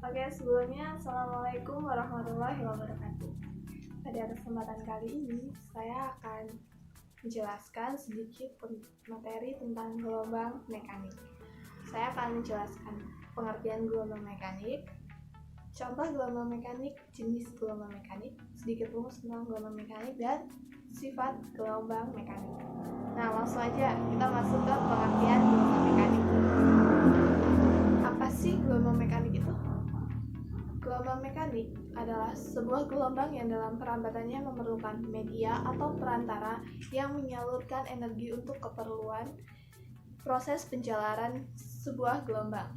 Oke, sebelumnya Assalamualaikum warahmatullahi wabarakatuh. Pada kesempatan kali ini, saya akan menjelaskan sedikit materi tentang gelombang mekanik. Saya akan menjelaskan pengertian gelombang mekanik, contoh gelombang mekanik, jenis gelombang mekanik, sedikit rumus tentang gelombang mekanik, dan sifat gelombang mekanik. Nah, langsung aja kita masuk ke pengertian gelombang mekanik. Apa sih gelombang mekanik itu? Gelombang mekanik adalah sebuah gelombang yang dalam perambatannya memerlukan media atau perantara yang menyalurkan energi untuk keperluan proses penjalaran sebuah gelombang.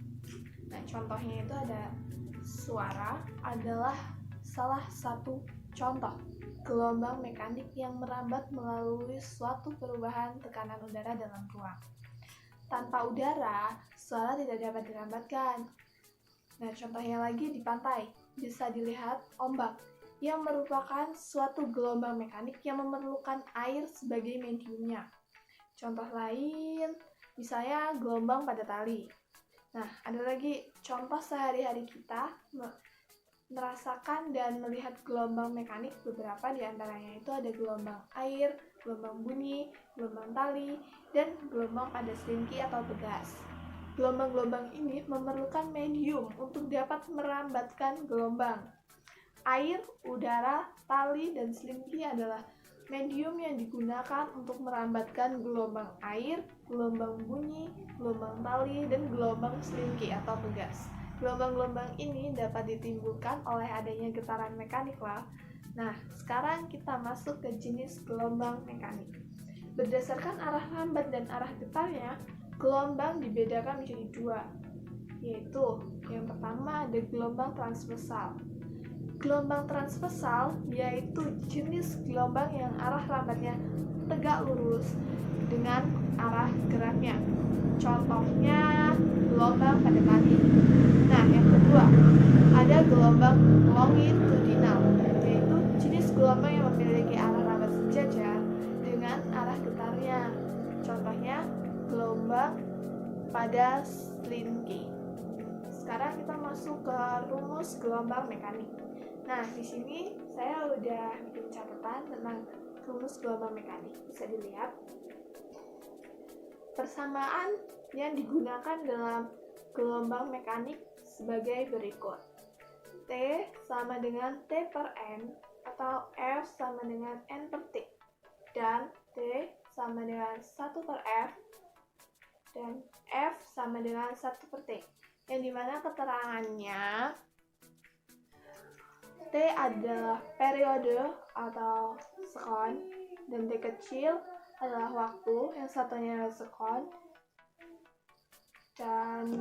Nah, contohnya itu ada suara adalah salah satu contoh gelombang mekanik yang merambat melalui suatu perubahan tekanan udara dalam ruang. Tanpa udara, suara tidak dapat dirambatkan. Nah, contohnya lagi di pantai, bisa dilihat ombak, yang merupakan suatu gelombang mekanik yang memerlukan air sebagai mediumnya. Contoh lain, misalnya gelombang pada tali. Nah, ada lagi contoh sehari-hari kita merasakan dan melihat gelombang mekanik. Beberapa diantaranya itu ada gelombang air, gelombang bunyi, gelombang tali, dan gelombang pada seringki atau pegas. Gelombang-gelombang ini memerlukan medium untuk dapat merambatkan gelombang. Air, udara, tali, dan selimki adalah medium yang digunakan untuk merambatkan gelombang air, gelombang bunyi, gelombang tali, dan gelombang selimki atau pegas. Gelombang-gelombang ini dapat ditimbulkan oleh adanya getaran mekanik lah. Nah, sekarang kita masuk ke jenis gelombang mekanik. Berdasarkan arah rambat dan arah getarnya, gelombang dibedakan menjadi dua, yaitu yang pertama ada gelombang transversal. Gelombang transversal yaitu jenis gelombang yang arah rambatnya tegak lurus dengan arah geraknya. Contohnya gelombang pada tali. Nah, yang kedua ada gelombang longitudinal, yaitu jenis gelombang yang memiliki arah rambat sejajar dengan arah getarnya. Contohnya gelombang pada selinki. Sekarang kita masuk ke rumus gelombang mekanik. Nah, di sini saya udah bikin catatan tentang rumus gelombang mekanik. Bisa dilihat persamaan yang digunakan dalam gelombang mekanik sebagai berikut. T sama dengan T per N atau F sama dengan N per T, dan T sama dengan 1 per F dan F sama dengan 1 per T, yang dimana keterangannya T adalah periode atau sekon dan T kecil adalah waktu, yang satunya adalah sekon, dan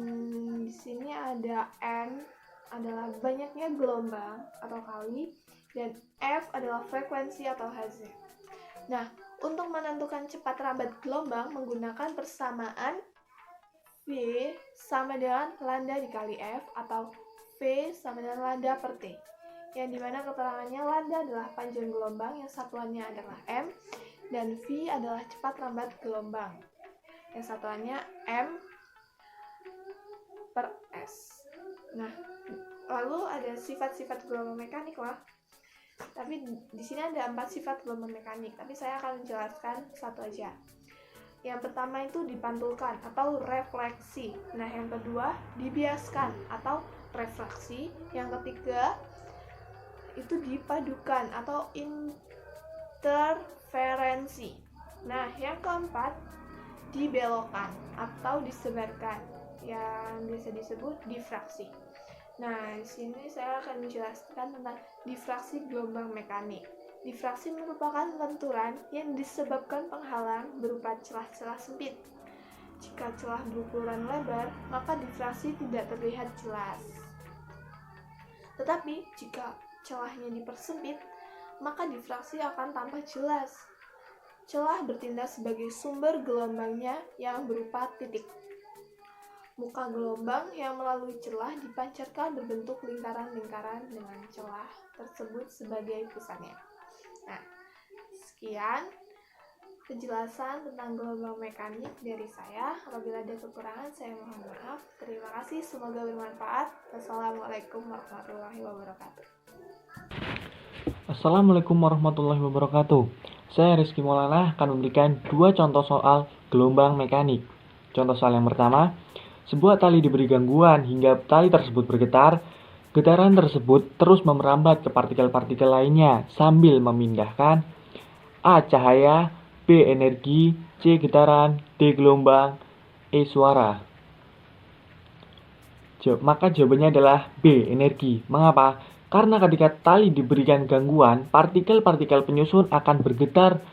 di sini ada N adalah banyaknya gelombang atau kali, dan F adalah frekuensi atau hertz. Nah, untuk menentukan cepat rambat gelombang menggunakan persamaan V sama dengan lambda dikali F atau V sama dengan lambda per T, yang dimana keterangannya lambda adalah panjang gelombang yang satuannya adalah M, dan V adalah cepat rambat gelombang yang satuannya M per S. Nah, lalu ada sifat-sifat gelombang mekanik lah. Tapi di sini ada 4 sifat gelombang mekanik, tapi saya akan menjelaskan satu aja. Yang pertama itu dipantulkan atau refleksi. Nah, yang kedua dibiaskan atau refraksi. Yang ketiga itu dipadukan atau interferensi. Nah, yang keempat dibelokkan atau disebarkan, yang biasa disebut difraksi. Nah, di sini saya akan menjelaskan tentang difraksi gelombang mekanik. Difraksi merupakan lenturan yang disebabkan penghalang berupa celah-celah sempit. Jika celah berukuran lebar, maka difraksi tidak terlihat jelas. Tetapi jika celahnya dipersempit, maka difraksi akan tampak jelas. Celah bertindak sebagai sumber gelombangnya yang berupa titik. Muka gelombang yang melalui celah dipancarkan berbentuk lingkaran-lingkaran dengan celah tersebut sebagai pusatnya. Nah, sekian penjelasan tentang gelombang mekanik dari saya. Apabila ada kekurangan, saya mohon maaf. Terima kasih, semoga bermanfaat. Wassalamualaikum warahmatullahi wabarakatuh. Assalamualaikum warahmatullahi wabarakatuh. Saya Rizky Maulana akan memberikan dua contoh soal gelombang mekanik. Contoh soal yang pertama, sebuah tali diberi gangguan hingga tali tersebut bergetar. Getaran tersebut terus memerambat ke partikel-partikel lainnya sambil memindahkan A. Cahaya, B. Energi, C. Getaran, D. Gelombang, E. Suara. Maka jawabannya adalah B. Energi. Mengapa? Karena ketika tali diberikan gangguan, partikel-partikel penyusun akan bergetar.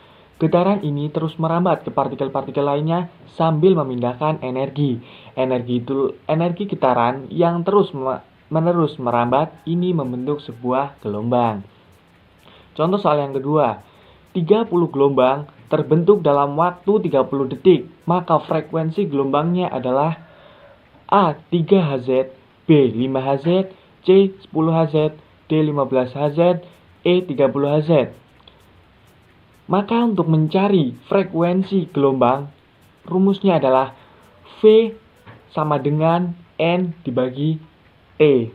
Getaran ini terus merambat ke partikel-partikel lainnya sambil memindahkan energi. Energi getaran yang terus-menerus merambat ini membentuk sebuah gelombang. Contoh soal yang kedua, 30 gelombang terbentuk dalam waktu 30 detik, maka frekuensi gelombangnya adalah A. 3 Hz, B. 5 Hz, C. 10 Hz, D. 15 Hz, E. 30 Hz. Maka untuk mencari frekuensi gelombang, rumusnya adalah V sama dengan N dibagi T.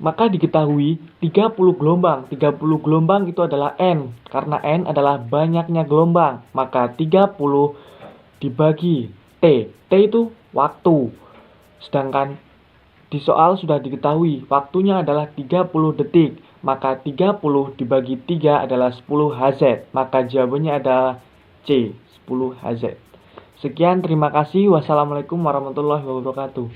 Maka diketahui 30 gelombang. 30 gelombang itu adalah N. Karena N adalah banyaknya gelombang. Maka 30 dibagi T. T itu waktu. Sedangkan di soal sudah diketahui waktunya adalah 30 detik. Maka 30 dibagi 3 adalah 10 Hz. Maka jawabannya adalah C. 10 Hz. Sekian, terima kasih. Wassalamualaikum warahmatullahi wabarakatuh.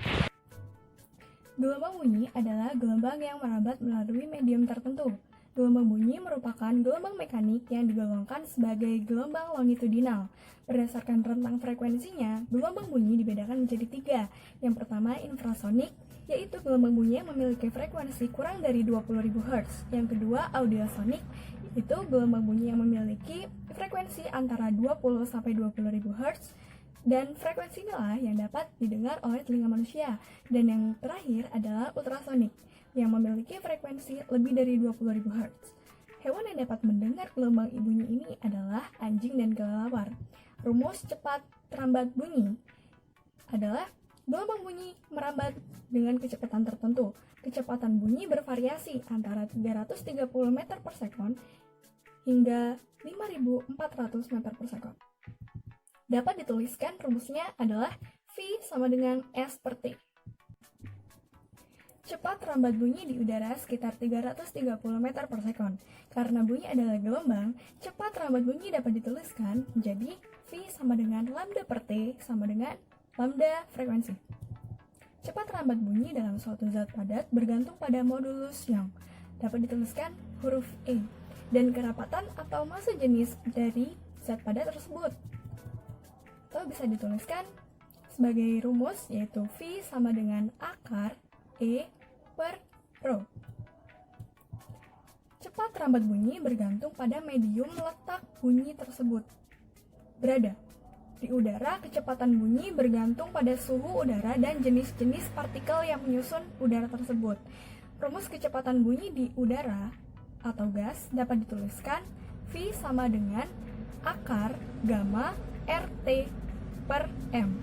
Gelombang bunyi adalah gelombang yang merambat melalui medium tertentu. Gelombang bunyi merupakan gelombang mekanik yang digolongkan sebagai gelombang longitudinal. Berdasarkan rentang frekuensinya, gelombang bunyi dibedakan menjadi 3. Yang pertama, infrasonik, yaitu gelombang bunyi yang memiliki frekuensi kurang dari 20.000 Hz. Yang kedua, audiosonik, yaitu gelombang bunyi yang memiliki frekuensi antara 20-20.000 Hz. Dan frekuensi inilah yang dapat didengar oleh telinga manusia. Dan yang terakhir adalah ultrasonik, yang memiliki frekuensi lebih dari 20.000 Hz. Hewan yang dapat mendengar gelombang bunyi ini adalah anjing dan kelelawar. Rumus cepat terambat bunyi adalah gelombang bunyi merambat dengan kecepatan tertentu. Kecepatan bunyi bervariasi antara 330 meter per sekon hingga 5.400 meter per sekon. Dapat dituliskan rumusnya adalah V sama dengan S per T. Cepat rambat bunyi di udara sekitar 330 meter per sekon. Karena bunyi adalah gelombang, cepat rambat bunyi dapat dituliskan menjadi V sama dengan lambda per T sama dengan lambda frekuensi. Cepat rambat bunyi dalam suatu zat padat bergantung pada modulus Young. Dapat dituliskan huruf E. Dan kerapatan atau massa jenis dari zat padat tersebut. Atau bisa dituliskan sebagai rumus, yaitu V sama dengan akar E per rho. Cepat rambat bunyi bergantung pada medium letak bunyi tersebut berada. Di udara, kecepatan bunyi bergantung pada suhu udara dan jenis-jenis partikel yang menyusun udara tersebut. Rumus kecepatan bunyi di udara atau gas dapat dituliskan V sama dengan akar gamma RT per M.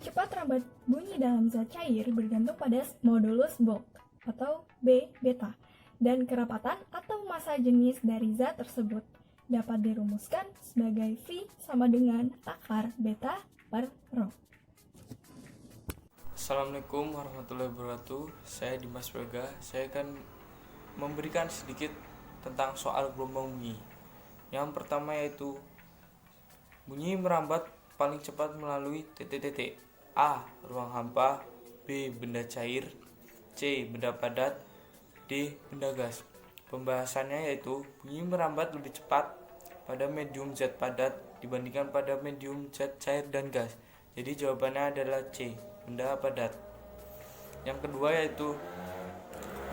Cepat rambat bunyi dalam zat cair bergantung pada modulus Bohr atau B beta dan kerapatan atau massa jenis dari zat tersebut dapat dirumuskan sebagai V sama dengan akar beta per rho. Assalamualaikum warahmatullahi wabarakatuh. Saya Dimas Braga. Saya akan memberikan sedikit tentang soal gelombang bunyi. Yang pertama yaitu bunyi merambat paling cepat melalui titik-titik. A. Ruang hampa, B. Benda cair, C. Benda padat, D. Benda gas. Pembahasannya yaitu bunyi merambat lebih cepat pada medium zat padat dibandingkan pada medium zat cair dan gas. Jadi jawabannya adalah C. Benda padat. Yang kedua yaitu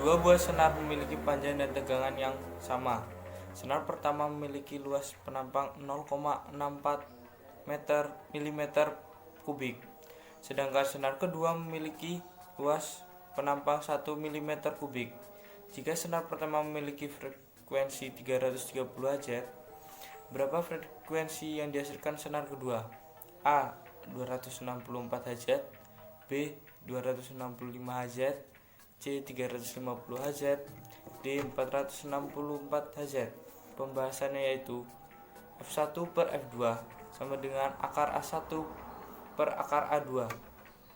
dua buah senar memiliki panjang dan tegangan yang sama. Senar pertama memiliki luas penampang 0,64 mm kubik, sedangkan senar kedua memiliki luas penampang 1 mm kubik. Jika senar pertama memiliki frekuensi 330 Hz, Berapa frekuensi yang dihasilkan senar kedua? A. 264 Hz, B. 265 Hz, C. 350 Hz, D. 464 Hz. Pembahasannya yaitu F1 per F2 sama dengan akar A1 per akar A2.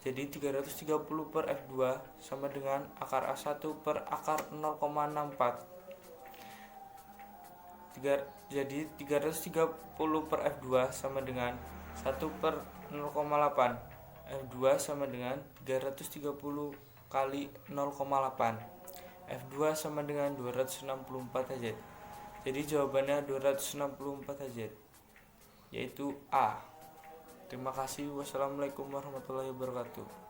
Jadi 330 per F2 sama dengan akar A1 per akar 0,64. Jadi 330 per F2 sama dengan 1 per 0,8. F2 sama dengan 330 kali 0,8. F2 sama dengan 264 Hz. Jadi jawabannya 264 Hz, yaitu A. Terima kasih. Wassalamualaikum warahmatullahi wabarakatuh.